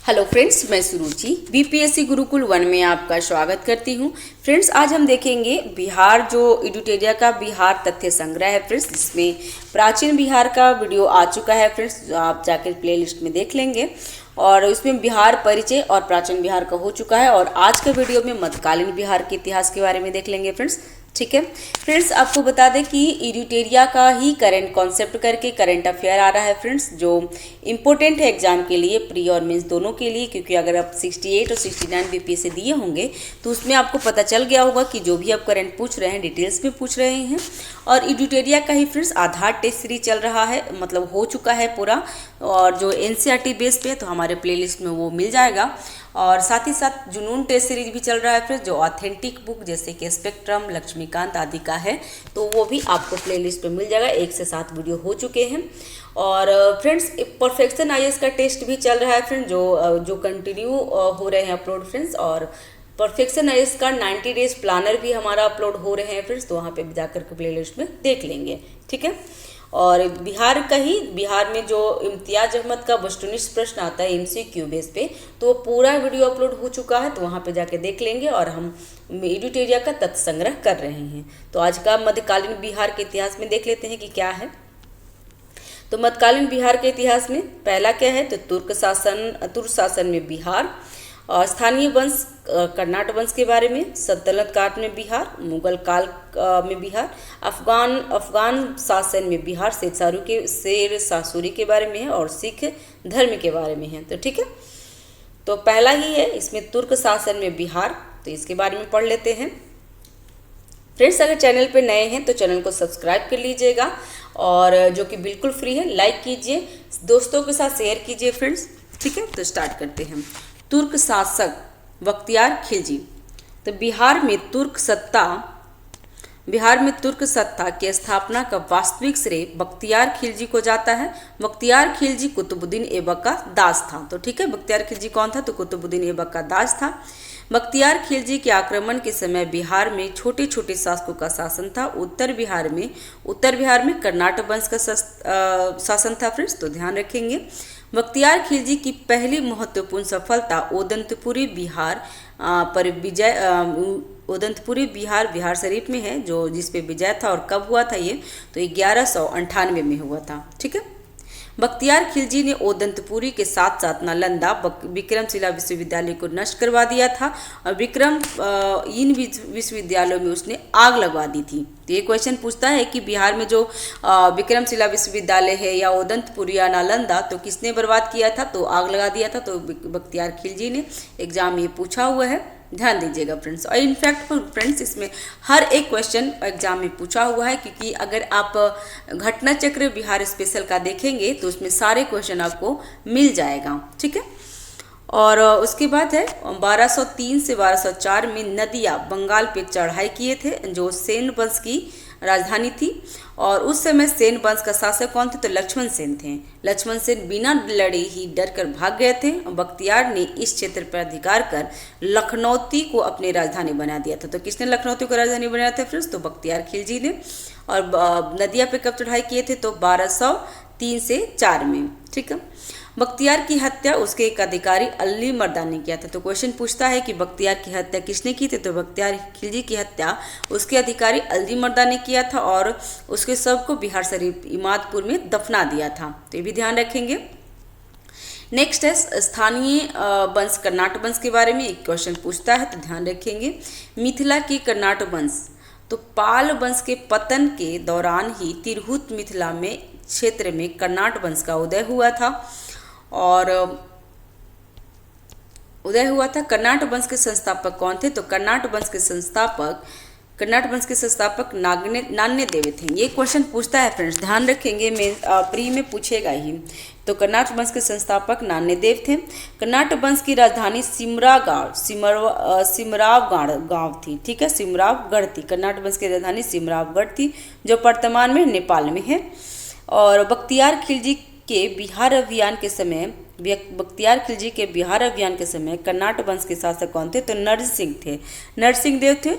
Hello friends, मैं सुरुचि BPSC Gurukul 1 में आपका स्वागत करती हूं। फ्रेंड्स, आज हम देखेंगे बिहार जो एडुटेरिया का बिहार तथ्य संग्रह है फ्रेंड्स, जिसमें प्राचीन बिहार का वीडियो आ चुका है फ्रेंड्स, जो आप जाकर प्लेलिस्ट में देख लेंगे। और इसमें बिहार परिचय और प्राचीन बिहार का हो चुका है। और आज के वीडियो में मध्यकालीन बिहार के इतिहास के बारे में देख लेंगे फ्रेंड्स। ठीक है फ्रेंड्स, आपको बता दें कि एडुटेरिया का ही करंट कॉन्सेप्ट करके करंट अफेयर आ रहा है फ्रेंड्स, जो इम्पोर्टेंट है एग्जाम के लिए, प्री और मेंस दोनों के लिए। क्योंकि अगर आप 68 और 69 बीपीएससी दिए होंगे तो उसमें आपको पता चल गया होगा कि जो भी आप करंट पूछ रहे हैं डिटेल्स में पूछ रहे हैं। और एडुटेरिया का ही फ्रेंड्स आधार टेस्ट सीरीज चल रहा है, मतलब हो चुका है पूरा, और जो एनसीईआरटी बेस पे है तो हमारे प्लेलिस्ट में वो मिल जाएगा। और साथ ही साथ जुनून टेस्ट सीरीज भी चल रहा है फ्रेंड्स, जो ऑथेंटिक बुक जैसे कि स्पेक्ट्रम, लक्ष्मीकांत आदि का है, तो वो भी आपको प्लेलिस्ट पे मिल जाएगा। 1 से 7 वीडियो हो चुके हैं। और फ्रेंड्स, परफेक्शन आईएएस का टेस्ट भी चल रहा है फ्रेंड्स, जो कंटिन्यू हो रहे हैं अपलोड फ्रेंड्स। और परफेक्शन आईएएस का 90 डेज प्लानर भी हमारा अपलोड हो रहे हैं फ्रेंड्स, तो वहाँ पे भी जाकर के प्लेलिस्ट में देख लेंगे। ठीक है। और बिहार में जो इम्तियाज अहमद का वस्तुनिष्ठ प्रश्न आता है एमसीक्यू बेस पे, तो वो पूरा वीडियो अपलोड हो चुका है, तो वहाँ पे जाके देख लेंगे। और हम एडुटेरिया का तथ्य संग्रह कर रहे हैं। तो आज का मध्यकालीन बिहार के इतिहास में देख लेते हैं कि क्या है। तो मध्यकालीन बिहार के इतिहास में पहला क्या है, तो तुर्क शासन में बिहार, स्थानीय वंश कर्नाट वंश के बारे में, सल्तनत काल में बिहार, मुगल काल में बिहार, अफगान शासन में बिहार, शेर शाह सूरी के बारे में है, और सिख धर्म के बारे में है। तो ठीक है, तो पहला ही है इसमें तुर्क शासन में बिहार, तो इसके बारे में पढ़ लेते हैं। फ्रेंड्स, अगर चैनल पे नए हैं तो चैनल को सब्सक्राइब कर लीजिएगा, और जो कि बिल्कुल फ्री है, लाइक कीजिए, दोस्तों के साथ शेयर कीजिए फ्रेंड्स। ठीक है, तो स्टार्ट करते हैं। तुर्क शासक बख्तियार खिलजी। तो बिहार में तुर्क सत्ता की स्थापना का वास्तविक श्रेय बख्तियार खिलजी को जाता है। बख्तियार खिलजी कुतुबुद्दीन ऐबक का दास था। तो ठीक है, बख्तियार खिलजी कौन था, तो कुतुबुद्दीन ऐबक का दास था। बख्तियार खिलजी के आक्रमण के समय बिहार में छोटे छोटे शासकों का शासन था। उत्तर बिहार में कर्नाट वंश का शासन था फ्रेंड्स, तो ध्यान रखेंगे। बख्तियार खिलजी की पहली महत्वपूर्ण सफलता ओदंतपुरी बिहार शरीफ में है, जो जिसपे विजय था। और कब हुआ था ये, तो 1198 में हुआ था। ठीक है, बख्तियार खिलजी ने ओदंतपुरी के साथ साथ नालंदा विक्रमशिला विश्वविद्यालय को नष्ट करवा दिया था, और इन विश्वविद्यालयों में उसने आग लगवा दी थी। तो ये क्वेश्चन पूछता है कि बिहार में जो विक्रमशिला विश्वविद्यालय है या ओदंतपुरी या नालंदा, तो किसने बर्बाद किया था, तो आग लगा दिया था, तो बख्तियार खिलजी ने। एग्जाम में पूछा हुआ है, ध्यान दीजिएगा फ्रेंड्स। और इनफैक्ट फ्रेंड्स, इसमें हर एक क्वेश्चन एग्जाम में पूछा हुआ है, क्योंकि अगर आप घटना चक्र बिहार स्पेशल का देखेंगे तो उसमें सारे क्वेश्चन आपको मिल जाएगा। ठीक है, और उसके बाद है 1203 से 1204 में नदिया बंगाल पे चढ़ाई किए थे, जो सेन वंश की राजधानी थी। और उस समय सेन वंश का शासक कौन थे, तो लक्ष्मण सेन थे। लक्ष्मण सेन बिना लड़े ही डर कर भाग गए थे। बख्तियार ने इस क्षेत्र पर अधिकार कर लखनौती को अपनी राजधानी बना दिया था। तो किसने लखनौती को राजधानी बनाया था फ्रेंड्स, तो बख्तियार खिलजी ने। और नदिया पे कब चढ़ाई किए थे, तो 1203 से 4 में। ठीक है, बख्तियार की हत्या उसके एक अधिकारी अली मर्दान ने किया था। तो क्वेश्चन पूछता है कि बख्तियार की हत्या किसने की थी, तो बख्तियार खिलजी की हत्या उसके अधिकारी अली मर्दान ने किया था, और उसके शव को बिहार शरीफ इमादपुर में दफना दिया था। तो ये भी ध्यान रखेंगे। नेक्स्ट है स्थानीय वंश कर्नाट वंश के बारे में एक क्वेश्चन पूछता है, तो ध्यान रखेंगे। मिथिला की कर्नाट वंश, तो पाल वंश के पतन के दौरान ही तिरहुत मिथिला में क्षेत्र में कर्नाट वंश का उदय हुआ था। कर्नाट वंश के संस्थापक कौन थे, तो कर्नाट वंश के संस्थापक नान्यदेव थे। ये क्वेश्चन पूछता है फ्रेंड्स, ध्यान रखेंगे, प्री में पूछेगा ही। तो कर्नाट वंश के संस्थापक नान्यदेव थे। कर्नाट वंश की राजधानी सिमरावगढ़ गांव थी। ठीक है, सिमरावगढ़ थी। कर्नाट वंश की राजधानी सिमरावगढ़ थी, जो वर्तमान में नेपाल में है। और बख्तियार खिलजी के बिहार अभियान के समय बख्तियार खिलजी के बिहार अभियान के समय कर्नाट वंश के शासक कौन थे? तो नरसिंह थे। नरसिंह देव थे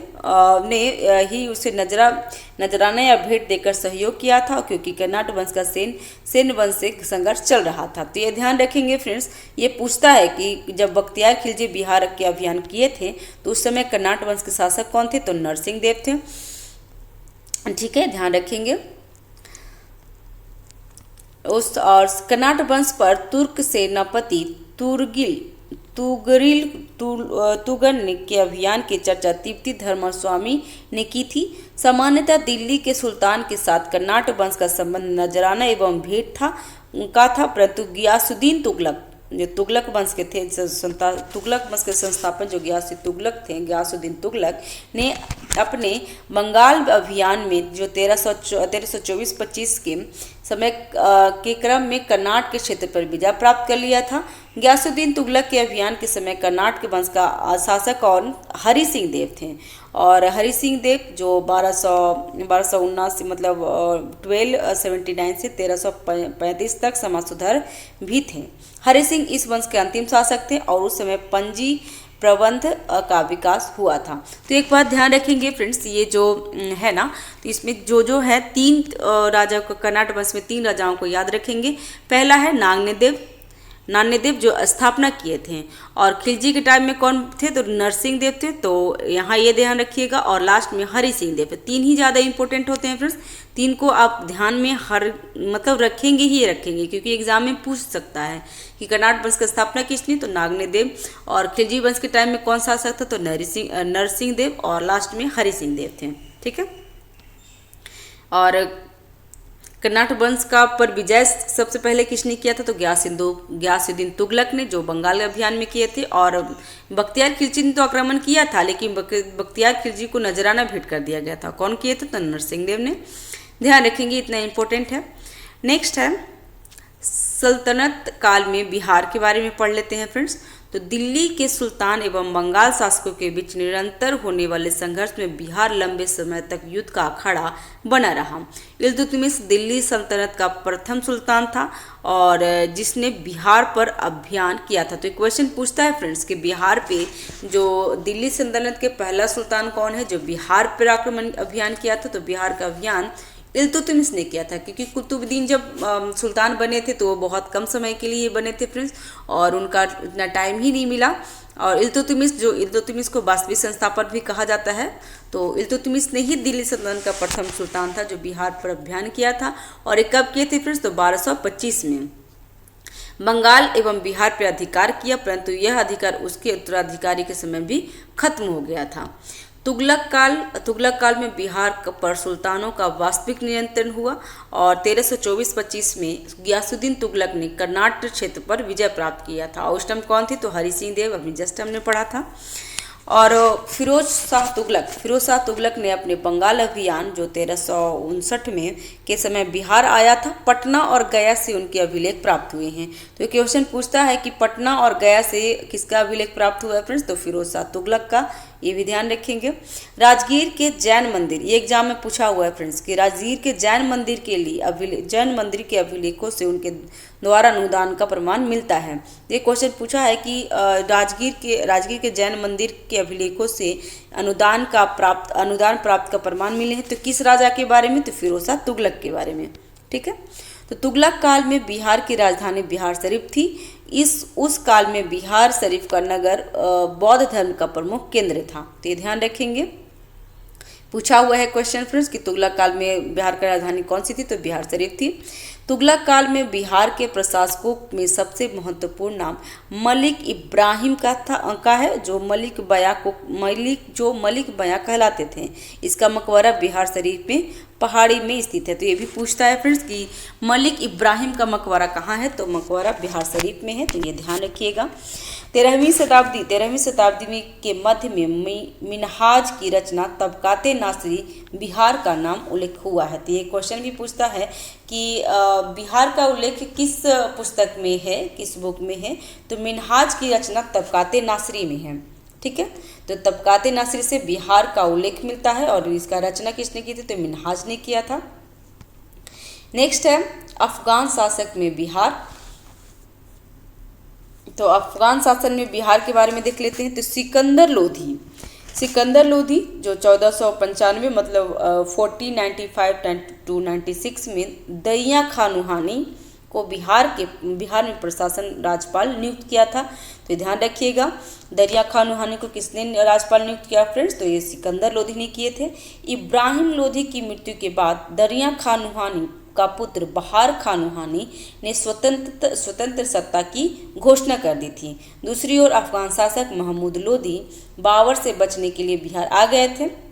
ने ही उसे नजराना या भेंट देकर सहयोग किया था, क्योंकि कर्नाट वंश का सेन वंश से संघर्ष चल रहा था। तो ये ध्यान रखेंगे फ्रेंड्स, ये पूछता है कि जब बख्तियार खिलजी बिहार के अभियान किए थे तो उस समय कर्नाट वंश के शासक कौन थे? तो नरसिंह देव थे। ठीक है, ध्यान रखेंगे। उस और कर्नाट वंश पर तुर्क सेनापति तुगन के अभियान की चर्चा तिब्बती धर्मस्वामी ने की थी। सामान्यतः दिल्ली के सुल्तान के साथ कर्नाट वंश का संबंध नजराना एवं भेंट था, परंतु गियासुद्दीन तुगलक जो तुगलक वंश के थे, तुगलक वंश के संस्थापक जो गियासुद्दीन तुगलक ने अपने बंगाल अभियान में जो 1324-25 के समय के क्रम में कर्नाट के क्षेत्र पर विजय प्राप्त कर लिया था। गियासुद्दीन तुगलक के अभियान के समय कर्नाट के वंश का शासक और हरि सिंह देव थे, और हरि सिंह देव जो 1279 मतलब 1279 से 1335 तक समाज सुधार भी थे। हरि सिंह इस वंश के अंतिम शासक थे और उस समय पंजी प्रबंध का विकास हुआ था। तो एक बात ध्यान रखेंगे फ्रेंड्स, ये जो है ना, तो इसमें जो है 3 राजा को, कर्नाट वंश में 3 राजाओं को याद रखेंगे। पहला है नान्यदेव जो स्थापना किए थे, और खिलजी के टाइम में कौन थे? तो नरसिंह देव थे। तो यहाँ ये ध्यान रखिएगा, और लास्ट में हरि सिंह देव। 3 ही ज़्यादा इंपॉर्टेंट होते हैं फ्रेंड्स, 3 को आप ध्यान में मतलब रखेंगे, क्योंकि एग्जाम में पूछ सकता है कि कर्नाट वंश की स्थापना किसने? तो नागनेदेव। और खिलजी वंश के टाइम में कौन शासक था? तो नरसिंह देव, और लास्ट में हरि सिंह देव थे। ठीक है, और कर्नाट वंश का पर विजय सबसे पहले किसने किया था? तो गियासुद्दीन तुगलक ने, जो बंगाल अभियान में किए थे। और बख्तियार खिलजी ने तो आक्रमण किया था, लेकिन बख्तियार खिलजी को नजराना भेंट कर दिया गया था। कौन किए थे? तो नरसिंह देव ने। ध्यान रखेंगे, इतना इंपॉर्टेंट है। नेक्स्ट है सल्तनत काल में बिहार के बारे में पढ़ लेते हैं फ्रेंड्स। तो दिल्ली के सुल्तान एवं बंगाल शासकों के बीच निरंतर होने वाले संघर्ष में बिहार लंबे समय तक युद्ध का अखाड़ा बना रहा। इल्तुतमिश दिल्ली सल्तनत का प्रथम सुल्तान था और जिसने बिहार पर अभियान किया था। तो एक क्वेश्चन पूछता है फ्रेंड्स कि बिहार पे जो दिल्ली सल्तनत के पहला सुल्तान कौन है जो बिहार पर आक्रमण अभियान किया था? तो बिहार का अभियान इल्तुतमिश ने किया था, क्योंकि कुतुबुद्दीन जब सुल्तान बने थे तो वो बहुत कम समय के लिए बने थे फ्रेंड्स, और उनका इतना टाइम ही नहीं मिला। और इल्तुतमिश को वास्तविक संस्थापक भी कहा जाता है। तो इल्तुतमिश ने ही दिल्ली सल्तनत का प्रथम सुल्तान था जो बिहार पर अभियान किया था। और ये कब किए थे फ्रेंड्स? तो 1225 में बंगाल एवं बिहार पर अधिकार किया, परंतु यह अधिकार उसके उत्तराधिकारी के समय भी खत्म हो गया था। तुगलक काल में बिहार पर सुल्तानों का वास्तविक नियंत्रण हुआ, और 1324-25 में गियासुद्दीन तुगलक ने कर्नाट क्षेत्र पर विजय प्राप्त किया था। और उस टाइम कौन थे? तो हरि सिंह देव, अभी जस्ट हमने पढ़ा था। और फिरोज शाह तुगलक ने अपने बंगाल अभियान जो 1359 में के समय बिहार आया था, पटना और गया से उनके अभिलेख प्राप्त हुए हैं। तो क्वेश्चन पूछता है कि पटना और गया से किसका अभिलेख प्राप्त हुआ है फ्रेंड्स? तो फिरोज शाह तुगलक का, ये भी ध्यान रखेंगे। राजगीर के जैन मंदिर, ये एग्जाम में पूछा हुआ है फ्रेंड्स कि राजगीर के जैन मंदिर के अभिलेखों से उनके द्वारा अनुदान का प्रमाण मिलता है। ये क्वेश्चन पूछा है कि राजगीर के जैन मंदिर के अभिलेखों से अनुदान प्राप्त का प्रमाण मिले हैं। तो किस राजा के बारे में? तो फिरोज शाह तुगलक के बारे में। ठीक है, तो तुगलक काल में बिहार की राजधानी बिहार शरीफ थी। उस काल में बिहार शरीफ का नगर बौद्ध धर्म का प्रमुख केंद्र था। तो ये ध्यान रखेंगे, पूछा हुआ है क्वेश्चन फ्रेंड्स कि तुगलक काल में बिहार की राजधानी कौन सी थी? तो बिहार शरीफ थी। तुगलक काल में बिहार के प्रशासकों में सबसे महत्वपूर्ण नाम मलिक इब्राहिम का है, जो मलिक बया कहलाते थे। इसका मकबरा बिहार शरीफ में पहाड़ी में स्थित है। तो ये भी पूछता है फ्रेंड्स कि मलिक इब्राहिम का मकबरा कहाँ है? तो मकबरा बिहार शरीफ में है। तो ये ध्यान रखिएगा। 13वीं शताब्दी के मध्य में मिनहाज की रचना तबकाते नासरी बिहार का नाम उल्लेख हुआ है। तो ये क्वेश्चन भी पूछता है कि बिहार का उल्लेख किस पुस्तक में है, किस बुक में है? तो मिनहाज की रचना तबकाते नासरी में है। ठीक है, तो तबकाते नासरी से बिहार का उल्लेख मिलता है, और इसका रचना किसने की थी? तो मिनहाज ने किया था। नेक्स्ट है अफगान शासक में बिहार। तो अफगान शासन में बिहार के बारे में देख लेते हैं। तो सिकंदर लोधी जो 1495 मतलब 1495 टू 96 में दरिया खान नूहानी को बिहार में प्रशासन राज्यपाल नियुक्त किया था। तो ध्यान रखिएगा, दरिया खान नूहानी को किसने राज्यपाल नियुक्त किया फ्रेंड्स? तो ये सिकंदर लोधी ने किए थे। इब्राहिम लोधी की मृत्यु के बाद दरिया खान नूहानी का पुत्र बहार खान नूहानी ने स्वतंत्र सत्ता की घोषणा कर दी थी। दूसरी ओर अफगान शासक महमूद लोधी बाबर से बचने के लिए बिहार आ गए थे।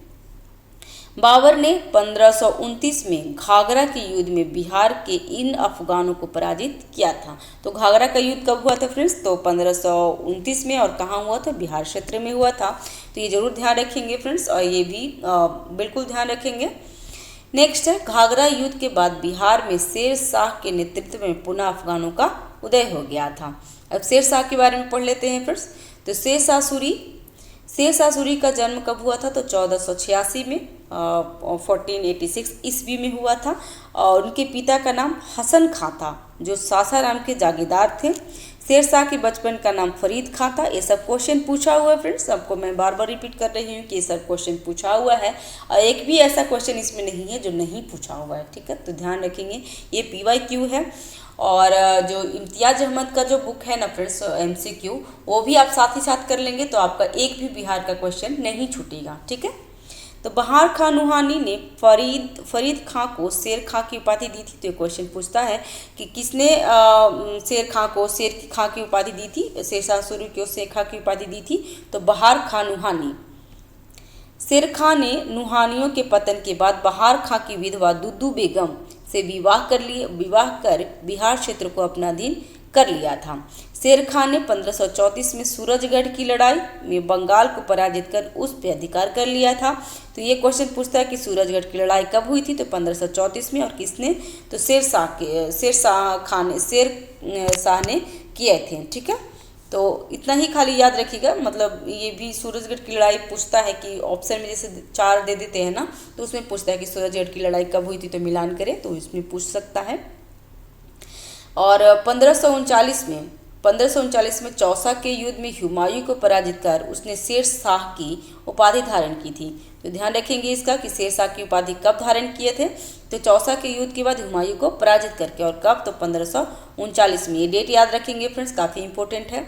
बाबर ने 1529 में घाघरा के युद्ध में बिहार के इन अफगानों को पराजित किया था। तो घाघरा का युद्ध कब हुआ था फ्रेंड्स? तो 1529 में, और कहाँ हुआ था? बिहार क्षेत्र में हुआ था। तो ये जरूर ध्यान रखेंगे फ्रेंड्स, और ये भी बिल्कुल ध्यान रखेंगे। नेक्स्ट है, घाघरा युद्ध के बाद बिहार में शेर शाह के नेतृत्व में पुनः अफगानों का उदय हो गया था। अब शेर शाह के बारे में पढ़ लेते हैं फ्रेंड्स। तो शेर शाह सूरी का जन्म कब हुआ था? तो 1486 में 1486 ईस्वी में हुआ था, और उनके पिता का नाम हसन खां था जो सासाराम के जागीरदार थे। शेर शाह के बचपन का नाम फरीद खां था। ये सब क्वेश्चन पूछा हुआ है फ्रेंड्स, सबको मैं बार बार रिपीट कर रही हूँ कि ये सब क्वेश्चन पूछा हुआ है, और एक भी ऐसा क्वेश्चन इसमें नहीं है जो नहीं पूछा हुआ है, ठीक है? तो ध्यान रखेंगे, ये PYQ है। और जो इम्तियाज अहमद का जो बुक है ना फ्रेंड्स MCQ, वो भी आप साथ ही साथ कर लेंगे तो आपका एक भी बिहार का क्वेश्चन नहीं छूटेगा, ठीक है? तो बहार खान नूहानी ने फरीद खां को शेर खां की उपाधि दी थी। तो ये क्वेश्चन पूछता है कि किसने शेर खां को शेर खां की उपाधि दी थी, शेर शाह सूरी को शेर खां की उपाधि दी थी? तो बहार खान नूहानी। शेर खां ने नूहानियों के पतन के बाद बहार खां की विधवा दुद्दू बेगम से विवाह कर बिहार क्षेत्र को अपना अधीन कर लिया था। शेर खां ने 1534 में सूरजगढ़ की लड़ाई में बंगाल को पराजित कर उस पर अधिकार कर लिया था। तो ये क्वेश्चन पूछता है कि सूरजगढ़ की लड़ाई कब हुई थी? तो 1534 में, और किसने? तो शेर शाह ने किए थे, ठीक है? तो इतना ही खाली याद रखिएगा, मतलब ये भी सूरजगढ़ की लड़ाई पूछता है कि ऑप्शन में जैसे 4 दे देते हैं ना, तो उसमें पूछता है कि सूरजगढ़ की लड़ाई कब हुई थी, तो मिलान करें तो इसमें पूछ सकता है। और 1539 में चौसा के युद्ध में हुमायूं को पराजित कर उसने शेर शाह की उपाधि धारण की थी। तो ध्यान रखेंगे इसका कि शेर शाह की उपाधि कब धारण किए थे? तो चौसा के युद्ध के बाद हुमायूं को पराजित करके, और कब? तो 1539 में। ये डेट याद रखेंगे फ्रेंड्स, काफ़ी इंपॉर्टेंट है।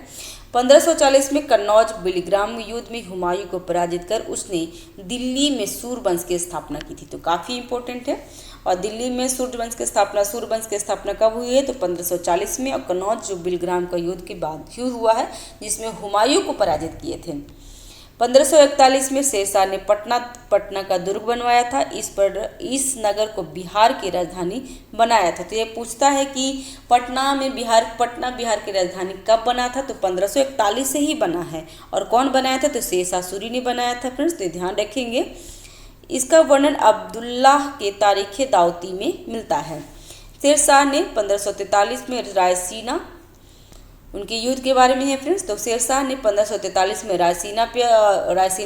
1540 में कन्नौज बिलीग्राम युद्ध में हुमायूं को पराजित कर उसने दिल्ली में सूरवंश की स्थापना की थी। तो काफ़ी इंपॉर्टेंट है। और दिल्ली में सूरवंश की स्थापना कब हुई है? तो 1540 में, और कन्नौज जो बिलीग्राम का युद्ध के बाद हुआ है जिसमें हुमायूं को पराजित किए थे। 1541 में शेर शाह ने पटना का दुर्ग बनवाया था। इस नगर को बिहार की राजधानी बनाया था। तो ये पूछता है कि पटना बिहार की राजधानी कब बना था? तो 1541 से ही बना है। और कौन बनाया था? तो शेर शाह सूरी ने बनाया था फ्रेंड्स, तो ध्यान रखेंगे। इसका वर्णन अब्दुल्लाह के तारीख़ दाऊदी में मिलता है। शेर शाह ने 1543 में रायसीना, उनके युद्ध के बारे में है फ्रेंड्स। तो शेर शाह ने 1543 में रायसीना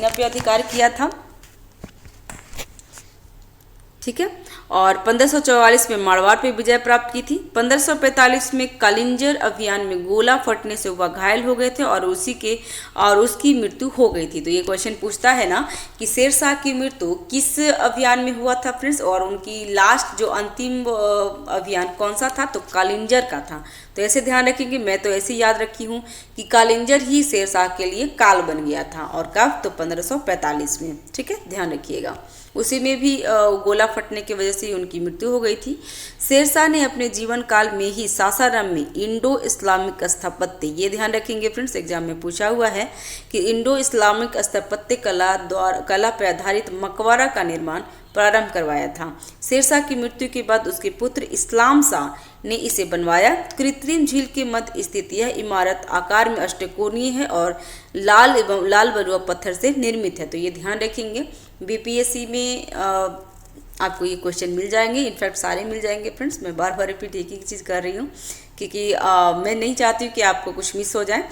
पे अधिकार किया था, ठीक है? और 1544 में मारवाड़ पे विजय प्राप्त की थी। 1545 में कालिंजर अभियान में गोला फटने से वह घायल हो गए थे और उसकी मृत्यु हो गई थी। तो ये क्वेश्चन पूछता है ना कि शेर शाह की मृत्यु किस अभियान में हुआ था फ्रेंड्स, और उनकी लास्ट जो अंतिम अभियान कौन सा था? तो कालिंजर का था। तो ऐसे ध्यान रखेंगे, मैं तो ऐसे याद रखी हूँ कि कालिंजर ही शेर शाह के लिए काल बन गया था। और कब? तो 1545 में, ठीक है? ध्यान रखिएगा। उसी में भी गोला फटने की वजह से उनकी मृत्यु हो गई थी। शेर शाह ने अपने जीवन काल में ही सासाराम में इंडो इस्लामिक स्थापत्य, ये ध्यान रखेंगे फ्रेंड्स, एग्जाम में पूछा हुआ है कि इंडो इस्लामिक स्थापत्य कला पर आधारित मकबरा का निर्माण प्रारंभ करवाया था। शेर शाह की मृत्यु के बाद उसके पुत्र इस्लाम शाह ने इसे बनवाया। कृत्रिम झील के मध्य स्थित यह इमारत आकार में अष्टकोणीय है और लाल बलुआ पत्थर से निर्मित है। तो ये ध्यान रखेंगे, BPSC में आपको ये क्वेश्चन मिल जाएंगे, इनफैक्ट सारे मिल जाएंगे फ्रेंड्स। मैं बार बार रिपीट एक ही चीज़ कर रही हूँ क्योंकि मैं नहीं चाहती हूँ कि आपको कुछ मिस हो जाए।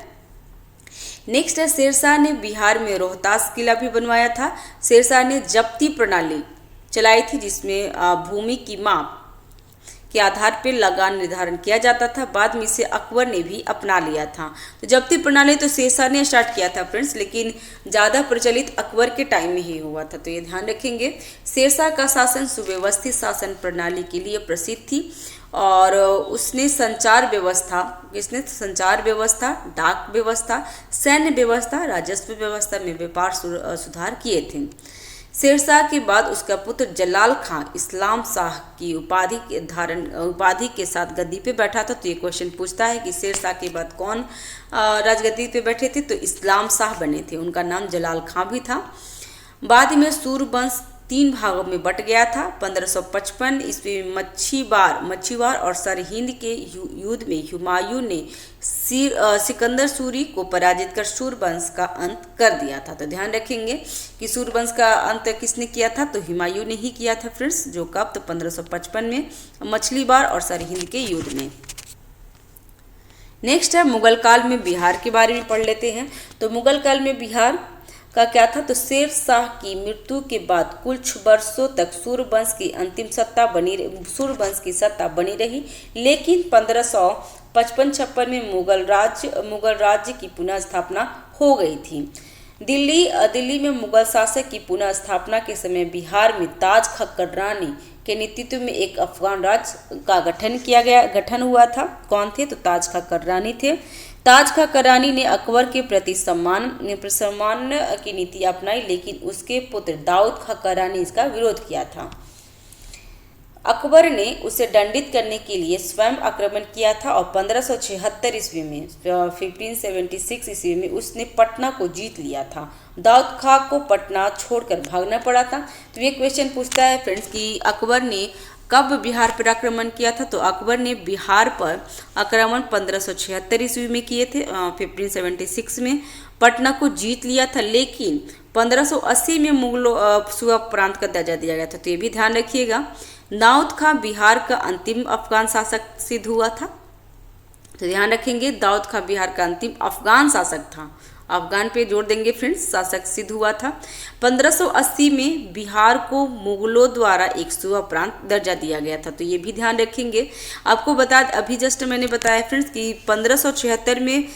नेक्स्ट है, शेर शाह ने बिहार में रोहतास किला भी बनवाया था। शेर शाह ने जब्ती प्रणाली चलाई थी जिसमें भूमि की माप के आधार पर लगान निर्धारण किया जाता था। बाद में इसे अकबर ने भी अपना लिया था। तो जब्ती प्रणाली तो शेरशाह ने स्टार्ट किया था फ्रेंड्स, लेकिन ज़्यादा प्रचलित अकबर के टाइम में ही हुआ था, तो ये ध्यान रखेंगे। शेरशाह का शासन सुव्यवस्थित शासन प्रणाली के लिए प्रसिद्ध थी और उसने संचार व्यवस्था, डाक व्यवस्था, सैन्य व्यवस्था, राजस्व व्यवस्था में व्यापार सुधार किए थे। शेरशाह के बाद उसका पुत्र जलाल खां इस्लाम शाह की उपाधि के साथ गद्दी पे बैठा था। तो ये क्वेश्चन पूछता है कि शेरशाह के बाद कौन राजगद्दी पे बैठे थे, तो इस्लाम शाह बने थे, उनका नाम जलाल खां भी था। बाद में सूरवंश 3 भागों में बट गया था। 1555 ईस्वी में मच्छीवार और सरहिंद के युद्ध में हुमायूं ने सिकंदर सूरी को पराजित कर सूरवंश का अंत कर दिया था। तो ध्यान रखेंगे कि सूरवंश का अंत किसने किया था, तो हुमायूं ने ही किया था फ्रेंड्स। जो कब, तो 1555 में मछलीबार और सरहिंद के युद्ध में। नेक्स्ट है मुगल काल में बिहार के बारे में पढ़ लेते हैं। तो मुगल काल में बिहार का क्या था, तो शेर शाह की मृत्यु के बाद कुछ वर्षों तक सूरवंश की सत्ता बनी रही, लेकिन 1555-56 में मुगल राज्य की पुनः स्थापना हो गई थी। दिल्ली में मुगल शासक की पुनः स्थापना के समय बिहार में ताज खक्कर रानी के नेतृत्व में एक अफगान राज्य का गठन हुआ था। कौन थे, तो ताज खक्कर रानी थे। ताज खक्कर रानी ने अकबर के प्रति सम्मान की नीति अपनाई, लेकिन उसके पुत्र दाऊद खक्कर रानी इसका विरोध किया था। अकबर ने उसे दंडित करने के लिए स्वयं आक्रमण किया था और 1576 ईस्वी में 1576 ईस्वी में उसने पटना को जीत लिया था। दाऊद खां को पटना छोड़कर भागना पड़ा था। तो ये क्वेश्चन पूछता है फ्रेंड्स कि अकबर ने कब बिहार पर आक्रमण किया था, तो अकबर ने बिहार पर आक्रमण 1576 ईस्वी में किए थे। 1576 में पटना को जीत लिया था, लेकिन 1580 में मुगलों सूबा प्रांत का दर्जा दिया गया था। तो ये भी ध्यान रखिएगा। दाऊद खां बिहार का अंतिम अफगान शासक सिद्ध हुआ था। तो ध्यान रखेंगे, दाऊद खां बिहार का अंतिम अफगान शासक था। अफगान पे जोड़ देंगे फ्रेंड्स, शासक सिद्ध हुआ था। 1580 में बिहार को मुगलों द्वारा एक सूबा प्रांत दर्जा दिया गया था। तो ये भी ध्यान रखेंगे। आपको अभी जस्ट मैंने बताया फ्रेंड्स कि 1576 में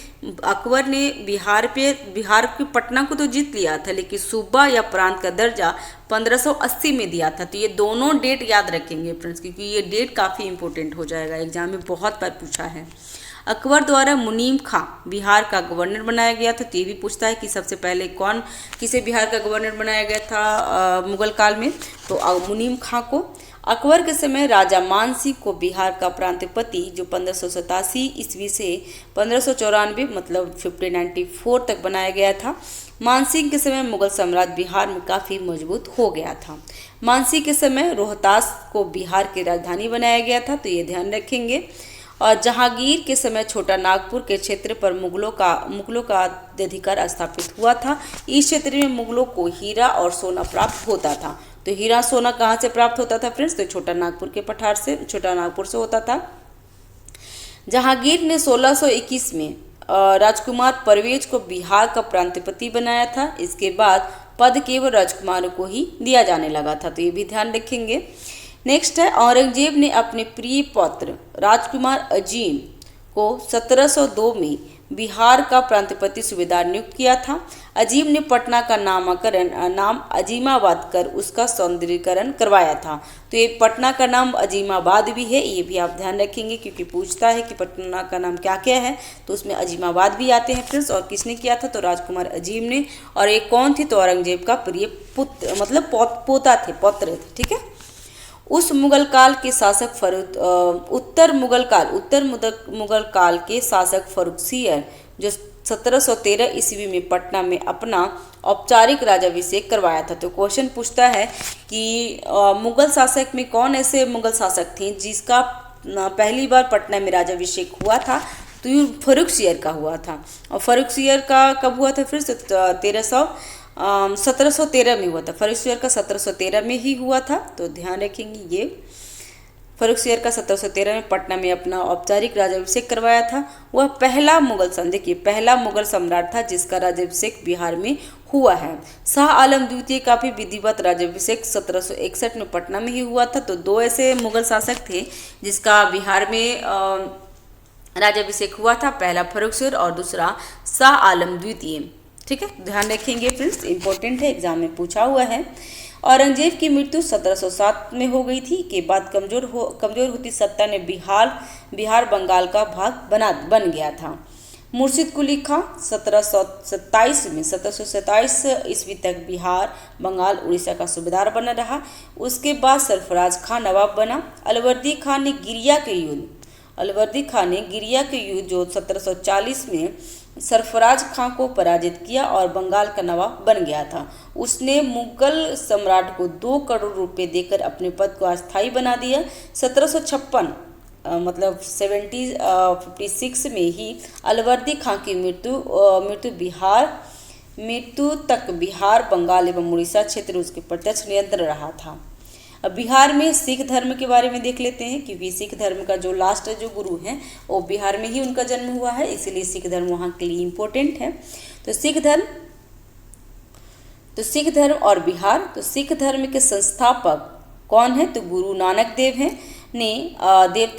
अकबर ने बिहार के पटना को तो जीत लिया था, लेकिन सूबा या प्रांत का दर्जा 1580 में दिया था। तो ये दोनों डेट याद रखेंगे फ्रेंड्स, क्योंकि ये डेट काफ़ी इंपॉर्टेंट हो जाएगा, एग्जाम में बहुत बार पूछा है। अकबर द्वारा मुनीम खां बिहार का गवर्नर बनाया गया था। तो ये भी पूछता है कि सबसे पहले किसे बिहार का गवर्नर बनाया गया था मुगल काल में, तो मुनीम खां को। अकबर के समय राजा मानसिंह को बिहार का प्रांतपति, जो 1587 ईस्वी से 1594 मतलब 1594 तक बनाया गया था। मानसिंह के समय मुगल साम्राज्य बिहार में काफ़ी मजबूत हो गया था। मानसिंह के समय रोहतास को बिहार की राजधानी बनाया गया था। तो ये ध्यान रखेंगे। और जहांगीर के समय छोटा नागपुर के क्षेत्र पर मुगलों का अधिकार स्थापित हुआ था। इस क्षेत्र में मुगलों को हीरा और सोना प्राप्त होता था। तो हीरा सोना कहाँ से प्राप्त होता था फ्रेंड्स, तो छोटा नागपुर के पठार से, छोटा नागपुर से होता था। जहांगीर ने 1621 में राजकुमार परवेज को बिहार का प्रांतपति बनाया था। इसके बाद पद केवल राजकुमारों को ही दिया जाने लगा था। तो ये भी ध्यान रखेंगे। नेक्स्ट है, औरंगजेब ने अपने प्रिय पौत्र राजकुमार अजीम को 1702 में बिहार का प्रांतपति सूबेदार नियुक्त किया था। अजीम ने पटना का नाम अजीमाबाद कर उसका सौंदर्यीकरण करवाया था। तो ये पटना का नाम अजीमाबाद भी है, ये भी आप ध्यान रखेंगे, क्योंकि पूछता है कि पटना का नाम क्या क्या है, तो उसमें अजीमाबाद भी आते हैं फ्रेंड्स। और किसने किया था, तो राजकुमार अजीम ने। और एक कौन थी, तो औरंगजेब का प्रिय पुत्र मतलब पौत्र थे, ठीक है। उस मुगल काल के शासक उत्तर मुगल काल के शासक फर्रुखसियर, जो 1713 ईस्वी में पटना में अपना औपचारिक राजाभिषेक करवाया था। तो क्वेश्चन पूछता है कि मुगल शासक में कौन ऐसे मुगल शासक थे जिसका पहली बार पटना में राजाभिषेक हुआ था, तो ये फर्रुखसियर का हुआ था। और फर्रुखसियर का कब हुआ था फिर, 1713 में हुआ था। फर्रुखसियर का 1713 में ही हुआ था। तो ध्यान रखेंगे ये फर्रुखसिंह का 1713 में पटना में अपना औपचारिक राज्याभिषेक करवाया था। वह पहला मुगल देखिए पहला मुगल सम्राट था जिसका राज्याभिषेक बिहार में हुआ है। शाह आलम द्वितीय का भी विधिवत राज्याभिषेक 1761 में पटना में ही हुआ था। तो दो ऐसे मुगल शासक थे जिसका बिहार में राज्याभिषेक हुआ था, पहला फर्रुखसिंह और दूसरा शाह आलम द्वितीय। ठीक है, ध्यान रखेंगे फ्रेंड्स, इंपॉर्टेंट है, एग्जाम में पूछा हुआ है। औरंगजेब की मृत्यु 1707 में हो गई थी के बाद कमजोर होती सत्ता ने बिहार बंगाल का भाग बन गया था। मुर्शिद कुली खां 1727 ईस्वी तक बिहार बंगाल उड़ीसा का सूबेदार बना रहा। उसके बाद सरफराज खां नवाब बना। अलवर्दी खान ने गिरिया के युद्ध जो 1740 में सरफराज खां को पराजित किया और बंगाल का नवाब बन गया था। उसने मुगल सम्राट को 2 करोड़ रुपए देकर अपने पद को अस्थायी बना दिया। 1756 मतलब 1756 में ही अलवर्दी खां की मृत्यु तक बिहार बंगाल एवं उड़ीसा क्षेत्र उसके प्रत्यक्ष नियंत्रण रहा था। अब बिहार में सिख धर्म के बारे में देख लेते हैं, क्योंकि सिख धर्म का जो लास्ट जो गुरु हैं वो बिहार में ही उनका जन्म हुआ है, इसलिए सिख धर्म वहाँ के लिए इम्पोर्टेंट है। तो सिख धर्म और बिहार, तो सिख धर्म के संस्थापक कौन है? तो गुरु नानक देव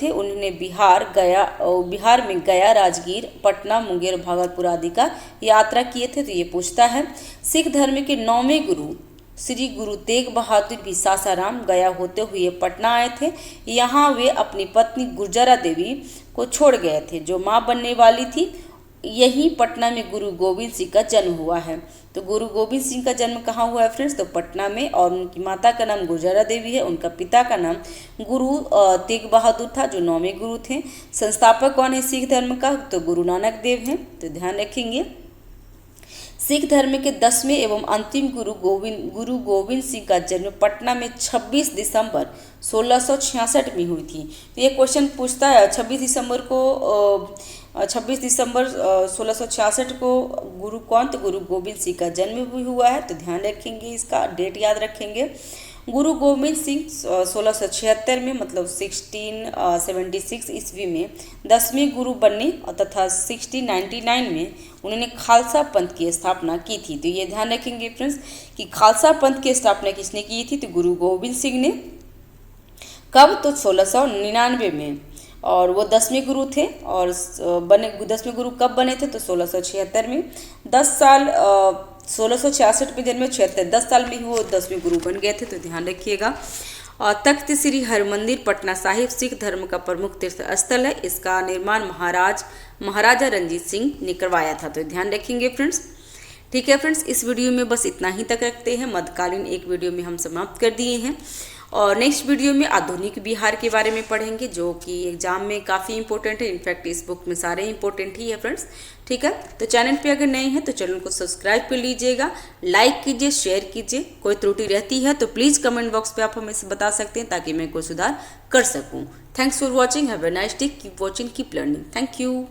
थे। उन्होंने बिहार में गया, राजगीर, पटना, मुंगेर, भागलपुर आदि का यात्रा किए थे। तो ये पूछता है। सिख धर्म के 9वें गुरु श्री गुरु तेग बहादुर भी सासाराम गया होते हुए पटना आए थे। यहाँ वे अपनी पत्नी गुर्जरा देवी को छोड़ गए थे जो माँ बनने वाली थी। यहीं पटना में गुरु गोविंद सिंह का जन्म हुआ है। तो गुरु गोविंद सिंह का जन्म कहाँ हुआ है फ्रेंड्स? तो पटना में, और उनकी माता का नाम गुर्जरा देवी है, उनका पिता का नाम गुरु तेग बहादुर था जो 9वें गुरु थे। संस्थापक कौन है सिख धर्म का? तो गुरु नानक देव हैं। तो ध्यान रखेंगे। सिख धर्म के 10वें एवं अंतिम गुरु गोविंद सिंह का जन्म पटना में 26 दिसंबर 1666 में हुई थी। तो ये क्वेश्चन पूछता है 26 दिसंबर 1666 को गुरु कौन? तो गुरु गोविंद सिंह का जन्म भी हुआ है। तो ध्यान रखेंगे, इसका डेट याद रखेंगे। गुरु गोविंद सिंह 1676 में मतलब 1676 ईस्वी में 10वें गुरु बने तथा 1699 में उन्होंने खालसा पंथ की स्थापना की थी। तो ये ध्यान रखेंगे फ्रेंड्स कि खालसा पंथ की स्थापना किसने की थी? तो गुरु गोविंद सिंह ने। कब? तो 1699 में, और वो 10वें गुरु थे। और 10वें गुरु कब बने थे? तो 1676 में। 10 साल 1666 में जन्मे, 76 10 साल में ही वो 10वें गुरु बन गए थे। तो ध्यान रखिएगा। और तख्त श्री हरमंदिर पटना साहिब सिख धर्म का प्रमुख तीर्थ स्थल है। इसका निर्माण महाराजा रंजीत सिंह ने करवाया था। तो ध्यान रखेंगे फ्रेंड्स। ठीक है फ्रेंड्स, इस वीडियो में बस इतना ही तक रखते हैं। मध्यकालीन एक वीडियो में हम समाप्त कर दिए हैं, और नेक्स्ट वीडियो में आधुनिक बिहार के बारे में पढ़ेंगे जो कि एग्जाम में काफ़ी इंपॉर्टेंट है। इनफैक्ट इस बुक में सारे इंपॉर्टेंट ही है फ्रेंड्स। ठीक है, तो चैनल पे अगर नए हैं तो चैनल को सब्सक्राइब कर लीजिएगा, लाइक कीजिए, शेयर कीजिए। कोई त्रुटि रहती है तो प्लीज़ कमेंट बॉक्स पे आप हमें बता सकते हैं ताकि मैं कोई सुधार कर सकूँ। Thanks for watching, have a nice day, keep watching, keep learning. Thank you.